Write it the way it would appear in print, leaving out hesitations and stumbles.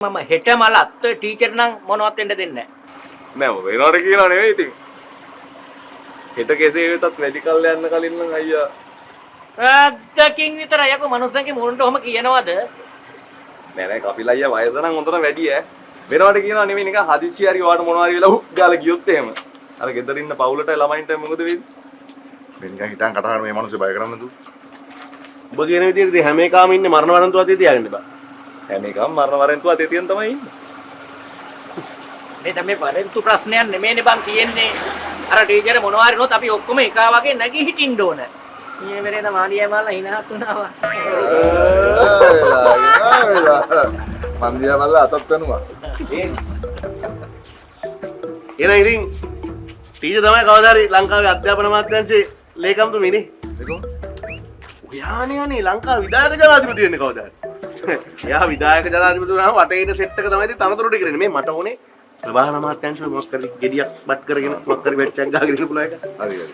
මම හෙට මලත් ඔය ටීචර් නම් මොනවත් වෙන්න දෙන්නේ නෑ මම වෙනවට කියනවා නෙවෙයි ඉතින්. හෙට කෙසේ වෙතත් මෙඩිකල් යන්න කලින් නම් අයියා රද්දකින් විතර යකෝ මනුස්සන්ගේ මුණට ඔහම කියනවද? නෑ නෑ කපිල අයියා වයස නම් හොඳට වැඩි ඈ. වෙනවට කියනවා නෙවෙයි නිකන් හදිස්සි හරි වාට මොනවා හරි වෙලා ගාලා ගියොත් එහෙම. අර ගෙදර ඉන්න පවුලට ළමයින්ට මොකද වෙන්නේ? මේ නිකන් හිටන් කතා කරන මේ මිනිස්සු බය කරන්නේ නැතුව. ඔබ කියන විදිහට ඉතින් හැම එකම ඉන්නේ මරණ වරන්තු අතේ තියාගන්න බෑ. හැම එකම මරණ වරෙන්තු අතේ තියන් තමයි ඉන්නේ. මේ තමයි වරෙන්තු ප්‍රශ්නයක් නෙමෙයිනේ බං තියෙන්නේ. අර ටීචර් මොනවා හරි නෝත් අපි ඔක්කොම එකා වගේ නැගී හිටින්න ඕන. ඊයේ වෙරේද මාලියා මාලා හිනහත් වුණා. මන් දිහා බලලා අතත් වෙනවා. එහෙනම් ඉතින් ටීචර් තමයි කවදා හරි ලංකාවේ අධ්‍යාපන අමාත්‍යාංශයේ ලේකම්තුමීනේ. ඔයානේ අනේ ලංකාවේ විධායක ජනාධිපති වෙන්නේ කවදා හරි. එයා විධායක ජනාධිපති වුණාම වටේ ඉන්න සෙට් එක තමයි ඉතින් තනතුරු ටික කරන්නේ. මේ මට ඕනේ ප්‍රභාන අමාත්‍යාංශයේ මොකක් කරි ගෙඩියක් බත් කරගෙන මොකක් කරි වැට්ටක් ගහගෙන ඉන්න පුළුවන් එක. හරි හරි.